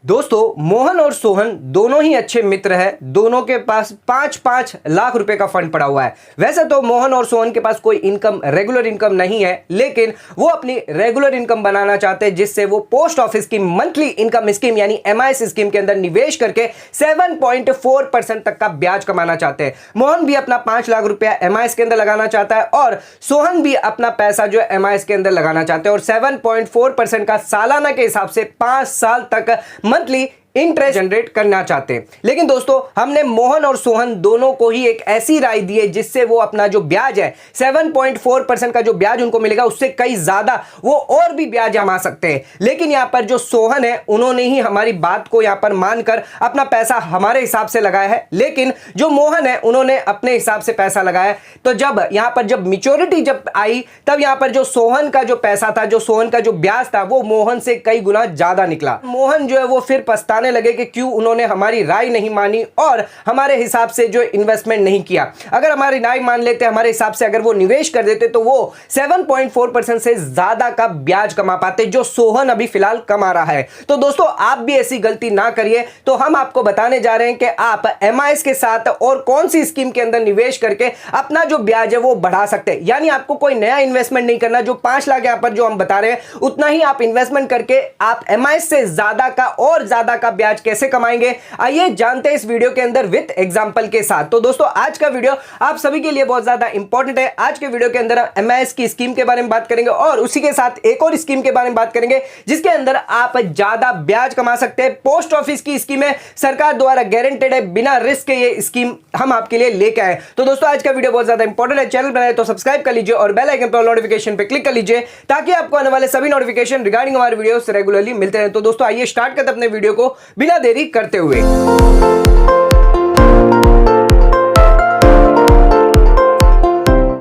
दोस्तों मोहन और सोहन दोनों ही अच्छे मित्र हैं। दोनों के पास 5-5 लाख रुपए का फंड पड़ा हुआ है। वैसे तो मोहन और सोहन के पास कोई इनकम रेगुलर इनकम नहीं है, लेकिन वो अपनी रेगुलर इनकम बनाना चाहते हैं, जिससे वो पोस्ट ऑफिस की मंथली इनकम स्कीम यानी MIS स्कीम के अंदर निवेश करके 7.4% तक का ब्याज कमाना चाहते हैं। मोहन भी अपना 5 लाख रुपया MIS के अंदर लगाना चाहता है और सोहन भी अपना पैसा जो MIS के अंदर लगाना चाहते हैं और 7.4% का सालाना के हिसाब से 5 साल तक मंथली इंटरेस्ट जनरेट करना चाहते हैं। लेकिन दोस्तों हमने मोहन और सोहन दोनों को ही एक ऐसी राय दी है जिससे वो अपना जो ब्याज है 7.4% का जो ब्याज उनको मिलेगा उससे कई ज्यादा वो और भी ब्याज जमा सकते हैं। लेकिन यहां पर जो सोहन है उन्होंने ही हमारी बात को यहां पर मानकर अपना पैसा हमारे हिसाब से लगाया है, लेकिन जो मोहन है उन्होंने अपने हिसाब से पैसा लगाया। तो जब यहां पर जब मैच्योरिटी जब आई तब यहां पर जो सोहन का जो पैसा था, जो सोहन का जो ब्याज था, वो मोहन से कई गुना ज्यादा निकला। मोहन जो है वो फिर पछताने लगे कि क्यों उन्होंने हमारी राय नहीं मानी और हमारे हिसाब से जो इन्वेस्टमेंट नहीं किया। अगर हमारी राय मान लेते, हमारे हिसाब से अगर वो निवेश कर देते तो वो 7.4% से ज्यादा का ब्याज कमा पाते, जो सोहन अभी फिलहाल कमा रहा है। तो दोस्तों आप भी ऐसी गलती ना करिए। तो हम आपको बताने जा रहे हैं कि आप MIS के साथ और कौन सी स्कीम के अंदर निवेश करके अपना जो ब्याज है वो बढ़ा सकते हैं। यानी आपको कोई नया इन्वेस्टमेंट नहीं करना। जो 5 लाख यहां पर जो हम बता रहे हैं उतना ही आप इन्वेस्टमेंट करके आप MIS से ज्यादा का और ज्यादा का ब्याज कैसे कमाएंगे, आइए जानते हैं इस वीडियो के अंदर विद एग्जांपल के साथ। तो दोस्तों आज का वीडियो आप सभी के लिए बहुत ज्यादा इंपॉर्टेंट है। आज के वीडियो के अंदर MIS की स्कीम के बारे में बात करेंगे और उसी के साथ एक और स्कीम के बारे में बात करेंगे जिसके अंदर आप ज्यादा ब्याज कमा सकते हैं। पोस्ट ऑफिस की स्कीम है, सरकार द्वारा गारंटेड है, बिना रिस्क के ये स्कीम हम आपके लिए लेके आए। तो दोस्तों आज का वीडियो बहुत ज्यादा इंपॉर्टेंट है। चैनल बनाए तो सब्सक्राइब कर लीजिए और बेल आइकन पर नोटिफिकेशन पे क्लिक कर लीजिए ताकि आपको आने वाले सभी नोटिफिकेशन रिगार्डिंग हमारे वीडियोस रेगुलरली मिलते रहे। तो दोस्तों आइए स्टार्ट करते हैं अपने वीडियो को बिना देरी करते हुए।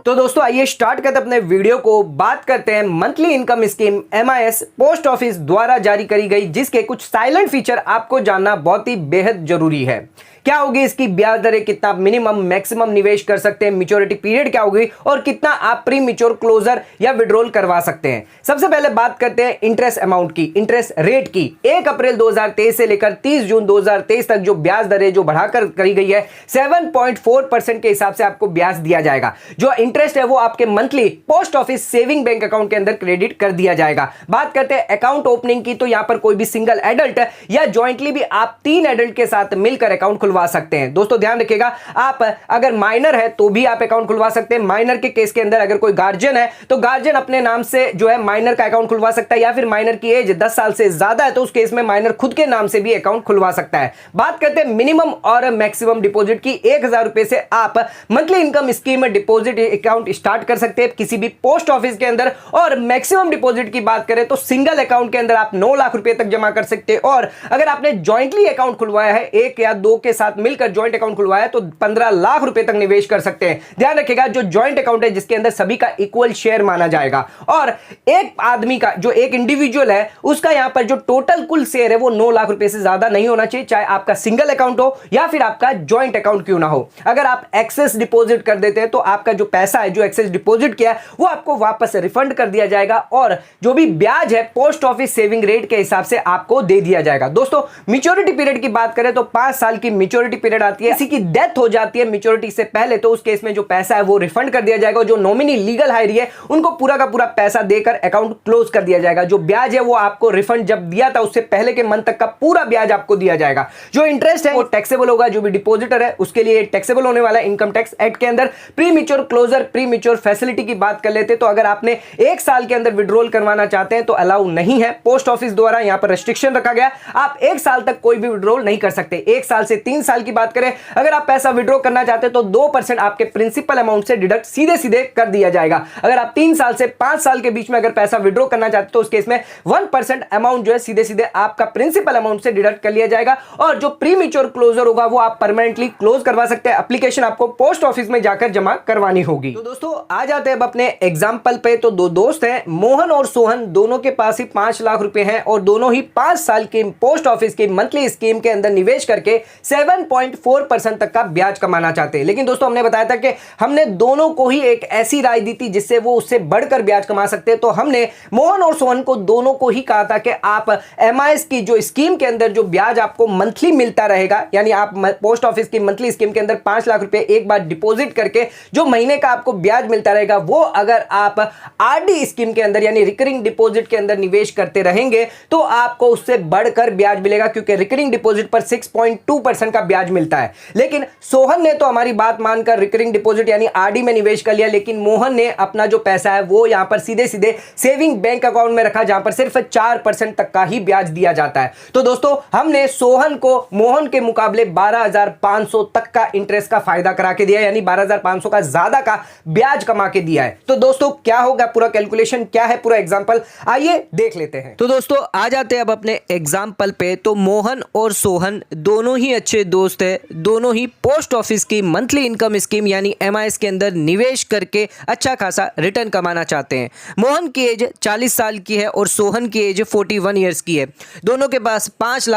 तो दोस्तों आइए स्टार्ट करते अपने वीडियो को। बात करते हैं monthly income scheme MIS post office द्वारा जारी करी गई, जिसके कुछ साइलेंट फीचर आपको जानना बहुत ही बेहद जरूरी है। क्या होगी इसकी ब्याज दरें, कितना मिनिमम मैक्सिमम निवेश कर सकते हैं, मैच्योरिटी पीरियड क्या होगी और कितना आप प्री मैच्योर क्लोजर या विड्रॉल करवा सकते हैं। सबसे पहले बात करते हैं इंटरेस्ट अमाउंट की, इंटरेस्ट रेट की। 1 अप्रैल 2023 से लेकर 30 जून 2023 तक जो ब्याज दरें जो बढ़ाकर करी गई है 7.4% के हिसाब से आपको ब्याज दिया जाएगा। जो इंटरेस्ट है वो आपके monthly post office saving bank account के अंदर क्रेडिट कर दिया जाएगा। बात करते हैं अकाउंट ओपनिंग की, तो यहां पर कोई भी सिंगल एडल्ट या ज्वाइंटली भी आप 3 एडल्ट के साथ मिलकर अकाउंट खुलवा सकते हैं। दोस्तों ध्यान रखिएगा, आप अगर माइनर है तो भी आप अकाउंट खुलवा सकते हैं। माइनर के केस के अंदर अगर कोई गार्जियन है तो गार्जियन अपने नाम से जो है माइनर का अकाउंट खुलवा सकता है, या फिर माइनर की एज 10 साल से ज्यादा है तो उस केस में माइनर खुद के नाम से भी अकाउंट खुलवा सकता है। बात करते हैं मिनिमम और मैक्सिमम डिपॉजिट की। 1000 रुपए से आप मंथली इनकम स्कीम में डिपॉजिट अकाउंट स्टार्ट कर सकते हैं किसी भी पोस्ट ऑफिस के अंदर। और मैक्सिमम डिपॉजिट की बात करें तो सिंगल अकाउंट के अंदर आप 9 लाख रुपए तक जमा कर सकते हैं। और अगर आपने ज्वाइंटली अकाउंट खुलवाया है, 1 या 2 के साथ मिलकर ज्वाइंट अकाउंट खुलवाया है, तो 15 लाख रुपए तक निवेश कर सकते हैं। ध्यान रखिएगा जो ज्वाइंट अकाउंट है जिसके अंदर सभी का इक्वल शेयर माना जाएगा और एक आदमी का जो एक इंडिविजुअल है उसका यहां पर जो टोटल कुल शेयर है वो 9 लाख रुपए से ज्यादा नहीं होना चाहिए, चाहे आपका सिंगल अकाउंट हो या फिर आपका ज्वाइंट अकाउंट क्यों ना हो। अगर आप एक्सेस डिपॉजिट कर देते हैं तो आपका जो पैसा है जो एक्सेस डिपॉजिट किया है वो आपको वापस रिफंड कर दिया जाएगा और जो भी ब्याज है पोस्ट ऑफिस सेविंग रेट के हिसाब से आपको दे दिया जाएगा। दोस्तों मैच्योरिटी पीरियड की बात करें तो 5 साल की मैच्योरिटी पीरियड आती है। किसी की डेथ हो जाती है मैच्योरिटी से पहले तो उस केस में जो पैसा है वो रिफंड कर दिया जाएगा। जो नॉमिनी लीगल हायरी है उनको पूरा का पूरा पैसा देकर अकाउंट क्लोज कर दिया जाएगा। जो ब्याज है वो आपको रिफंड जब दिया था उससे पहले के मंथ तक का पूरा ब्याज आपको दिया जाएगा। जो इंटरेस्ट है वो टैक्सेबल होगा। जो भी डिपॉजिटर है उसके लिए टैक्सेबल होने वाला है इनकम टैक्स एक्ट के अंदर। Premature closure premature facility की बात कर लेते तो अगर आपने 1 साल के अंदर विड्रॉल करवाना चाहते हैं तो अलाउ नहीं है। पोस्ट ऑफिस द्वारा यहां पर रेस्ट्रिक्शन रखा गया, आप 1 साल तक कोई भी विड्रॉल नहीं कर सकते। 1 साल से 3 साल की बात करें, अगर आप पैसा विड्रॉ करना चाहते हैं तो 2% आपके प्रिंसिपल अमाउंट से डिडक्ट सीधे सीधे कर दिया जाएगा। अगर आप 3 साल से 5 साल के बीच में अगर पैसा विड्रॉ करना चाहते हैं तो उस केस में 1% अमाउंट जो है सीधे सीधे आपका प्रिंसिपल अमाउंट से डिडक्ट कर लिया जाएगा। और जो प्री मैच्योर क्लोजर होगा वो आप परमानेंटली क्लोज करवा सकते हैं। एप्लीकेशन आपको पोस्ट ऑफिस में जाकर जमा करवानी होगी। तो दोस्तों आ जाते हैं अब अपने एग्जाम्पल पे। तो 2 दोस्त हैं मोहन और सोहन, दोनों के पास ही 5 लाख रुपए हैं और दोनों ही 5 साल की पोस्ट ऑफिस की मंथली स्कीम के अंदर निवेश करके 7.4% तक का ब्याज कमाना चाहते हैं। लेकिन दोस्तों हमने बताया था कि हमने दोनों को ही एक ऐसी राय दी थी जिससे वो उससे बढ़कर ब्याज कमा सकते हैं। तो हमने मोहन और सोहन को दोनों को ही कहा था कि आप एमआईएस की जो स्कीम के अंदर जो ब्याज आपको मंथली मिलता रहेगा, यानी आप पोस्ट ऑफिस की मंथली स्कीम के अंदर 5 लाख रुपए एक बार डिपॉजिट करके जो महीने का आपको ब्याज मिलता रहेगा, वो अगर आप आरडी स्कीम के अंदर यानी रिकरिंग डिपॉजिट के अंदर निवेश करते रहेंगे तो आपको उससे बढ़कर ब्याज मिलेगा, क्योंकि रिकरिंग डिपॉजिट पर 6.2% का ब्याज मिलता है। लेकिन सोहन ने तो हमारी बात मानकर रिकरिंग डिपॉजिट यानी आरडी में निवेश कर लिया, लेकिन मोहन ने अपना जो पैसा है वो यहां पर सीधे सीधे सेविंग बैंक अकाउंट में रखा, जहां पर सिर्फ 4% तक का ही ब्याज दिया जाता है। तो दोस्तों हमने सोहन को मोहन के मुकाबले 12,500 तक का इंटरेस्ट का फायदा करा के दिया, यानी 12,500 का ज्यादा का ब्याज कमा के दिया है। तो दोस्तों क्या होगा, पूरा कैलकुलेशन क्या है, पूरा एग्जांपल आइए देख लेते हैं। तो दोस्तों आ जाते हैं अब अपने एग्जांपल पे। तो मोहन और सोहन दोनों ही अच्छे दोस्त हैं, दोनों ही पोस्ट ऑफिस की मंथली इनकम स्कीम यानी एमआईएस के अंदर निवेश करके अच्छा खासा रिटर्न कमाना चाहते हैं। मोहन की एज 40 साल की है और सोहन की एज 41 ईयर्स की है। दोनों के पास 5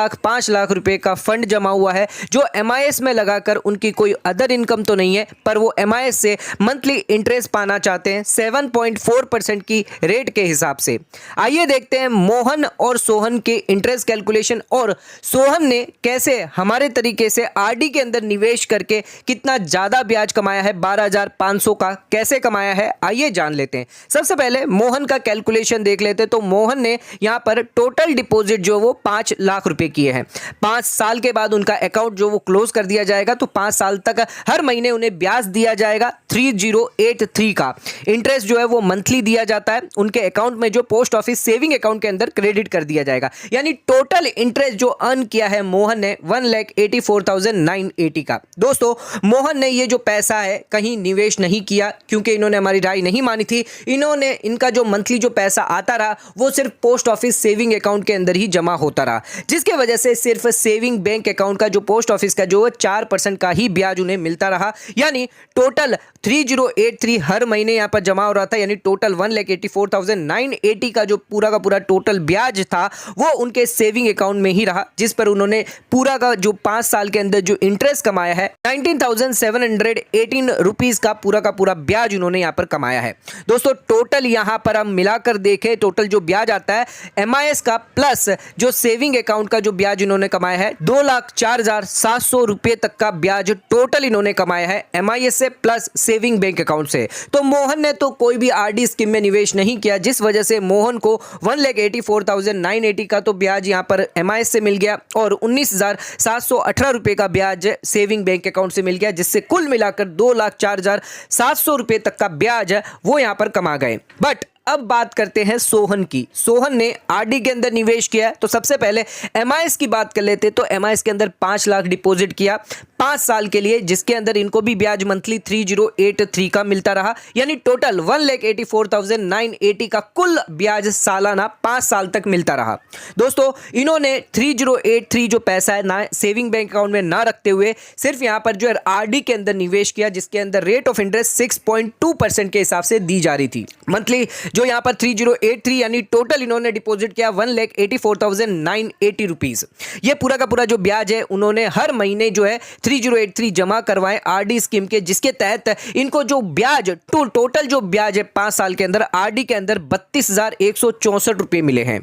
लाख रुपए का फंड जमा हुआ है, जो एमआईएस में लगाकर उनकी कोई अदर इनकम तो नहीं है, पर वो एमआईएस से मंथली इंटरेस्ट पाना चाहते हैं 7.4% की रेट के हिसाब से। आइए देखते हैं मोहन और सोहन के इंटरेस्ट कैलकुलेशन और सोहन ने कैसे हमारे तरीके से आरडी के अंदर निवेश करके कितना ज्यादा ब्याज कमाया है, 12,500 का कैसे कमाया है, आइए जान लेते हैं। सबसे पहले मोहन का कैलकुलेशन देख लेते हैं। तो मोहन ने यहां पर टोटल डिपॉजिट जो वो 5 लाख रुपए किए हैं। 5 साल के बाद उनका अकाउंट जो वो क्लोज कर दिया जाएगा, तो 5 साल तक हर महीने उन्हें ब्याज दिया जाएगा 3083 का। इंटरेस्ट जो है वो मंथली दिया जाता है, उनके अकाउंट में जो पोस्ट ऑफिस सेविंग अकाउंट के अंदर क्रेडिट कर दिया जाएगा। यानी टोटल इंटरेस्ट जो अर्न किया है मोहन ने 1,84,980 का। दोस्तों मोहन ने ये जो पैसा है कहीं निवेश नहीं किया, क्योंकि इन्होंने हमारी राय नहीं मानी थी। इनका जो मंथली जो पैसा आता रहा वो सिर्फ पोस्ट ऑफिस सेविंग अकाउंट के अंदर ही जमा होता रहा, जिसके वजह से सिर्फ सेविंग बैंक अकाउंट का जो पोस्ट ऑफिस का जो 4% का ही ब्याज उन्हें मिलता रहा। यानी टोटल 3083 हर महीने यहां पर जमा हो रहा था, यानी टोटल 1,84,980 का जो पूरा का पूरा टोटल ब्याज था वो उनके सेविंग अकाउंट में ही रहा, जिस पर उन्होंने पूरा का जो 5 साल के अंदर जो इंटरेस्ट कमाया है 19,718 रुपीज का पूरा ब्याज उन्होंने यहां पर कमाया है। दोस्तों टोटल यहां पर हम मिलाकर देखें, टोटल जो ब्याज आता है एमआईएस का प्लस जो सेविंग अकाउंट का जो ब्याज इन्होंने कमाया है 2,04,700 रुपए तक का ब्याज टोटल इन्होंने कमाया है एमआईएस से प्लस सेविंग बैंक अकाउंट से। तो मोहन ने तो कोई भी आरडी स्कीम में निवेश नहीं किया, जिस वजह से मोहन को 1,84,980 का तो ब्याज यहां पर एमआईएस से मिल गया और 19,718 रुपए का ब्याज सेविंग बैंक अकाउंट से मिल गया, जिससे कुल मिलाकर 2,04,700 रुपए तक का ब्याज वो यहां पर कमा गए। बट अब बात करते हैं सोहन की। सोहन ने आरडी के अंदर निवेश किया, तो सबसे पहले एमआईएस की बात कर लेते। तो एमआईएस के अंदर 5 लाख डिपॉजिट किया 5 साल के लिए, जिसके अंदर इनको भी ब्याज मंथली 3083 का मिलता रहा, यानी टोटल 1,84,980 का कुल ब्याज सालाना 5 साल तक मिलता रहा। दोस्तों इन्होंने 3083 जो पैसा है ना सेविंग बैंक अकाउंट में ना रखते हुए सिर्फ यहां पर जो है आरडी के अंदर निवेश किया, जिसके अंदर रेट ऑफ इंटरेस्ट 6.2% के हिसाब से दी जा रही थी मंथली। जो यहां पर 3083 यानी टोटल इन्होंने डिपॉजिट किया 1,84,980 रुपीज। ये पूरा का पूरा जो ब्याज है उन्होंने हर महीने जो है 3083 जमा करवाए आरडी स्कीम के, जिसके तहत इनको जो ब्याज टोटल जो ब्याज है 5 साल के अंदर आरडी के अंदर 32,164 रुपए मिले हैं।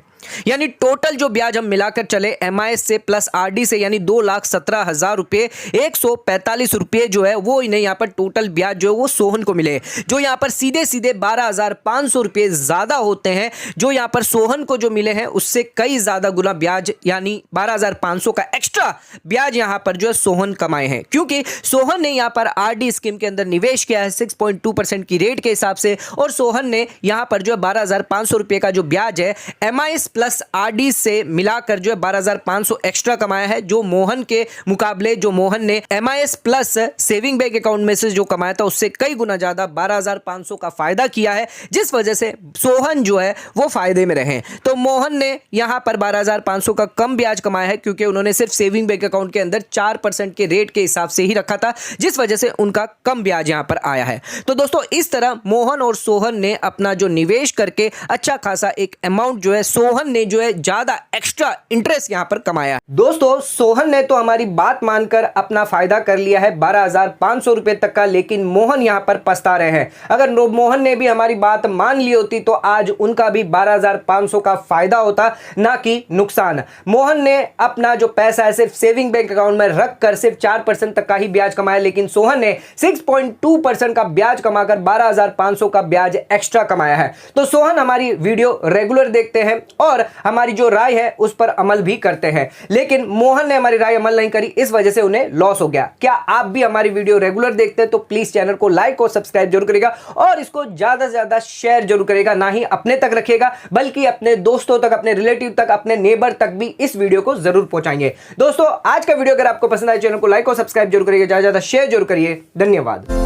यानी टोटल जो ब्याज हम मिलाकर चले एमआईएस से प्लस आरडी से, यानी 2,17,000 रुपए 145 रुपए जो है वो इन्हें यहां पर टोटल ब्याज जो है वो सोहन को मिले, जो यहां पर सीधे सीधे 12,500 रुपए ज्यादा होते हैं। जो यहां पर सोहन को जो मिले हैं उससे कई ज्यादा गुना ब्याज, यानी 12,500 का एक्स्ट्रा ब्याज यहां पर जो है सोहन कमाए हैं, क्योंकि सोहन ने यहां पर आरडी स्कीम के अंदर निवेश किया है 6.2% की रेट के हिसाब से, और सोहन ने यहां पर जो है 12,500 रुपए का जो ब्याज है एमआईएस प्लस आरडी से मिलाकर जो है 12,500 एक्स्ट्रा कमाया है, जो मोहन के मुकाबले जो मोहन ने MIS plus saving bank account में से जो कमाया था उससे कई गुना ज्यादा 12,500 का फायदा किया है, जिस वजह से सोहन जो है वो फायदे में रहे। तो मोहन ने यहां पर 12,500 का कम ब्याज कमाया है, क्योंकि उन्होंने सिर्फ सेविंग बैंक अकाउंट के अंदर 4% के रेट के हिसाब से ही रखा था, जिस वजह से उनका कम ब्याज यहां पर आया है। तो दोस्तों इस तरह मोहन और सोहन ने अपना जो निवेश करके अच्छा खासा एक अमाउंट जो है सोहन सोहन ने जो है ज्यादा एक्स्ट्रा इंटरेस्ट यहां पर कमाया। दोस्तों सोहन ने तो हमारी बात मानकर अपना फायदा कर लिया है 12,500 रुपए तक का, लेकिन मोहन यहां पर पछता रहे हैं। अगर मोहन ने भी हमारी बात मान ली होती तो आज उनका भी 12,500 का फायदा होता, ना कि नुकसान। मोहन ने अपना जो पैसा है सिर्फ सेविंग बैंक अकाउंट में रखकर सिर्फ 4% तक का ही ब्याज कमाया, लेकिन सोहन ने 6.2% का ब्याज कमाकर 12,500 का ब्याज एक्स्ट्रा कमाया है। तो सोहन हमारी वीडियो रेगुलर देखते हैं और हमारी जो राय है उस पर अमल भी करते हैं, लेकिन मोहन ने हमारी राय अमल नहीं करी, इस वजह से उन्हें लॉस हो गया। क्या आप भी हमारी वीडियो रेगुलर देखते हैं तो प्लीज चैनल को लाइक और सब्सक्राइब जरूर करेगा और इसको ज्यादा से ज्यादा शेयर जरूर करेगा। ना ही अपने तक रखिएगा बल्कि अपने दोस्तों तक, अपने रिलेटिव तक, अपने नेबर तक भी इस वीडियो को जरूर पहुंचाएंगे। दोस्तों आज का वीडियो अगर आपको पसंद आए चैनल को लाइक और सब्सक्राइब जरूर करिए, ज्यादा से ज्यादा शेयर जरूर करिए। धन्यवाद।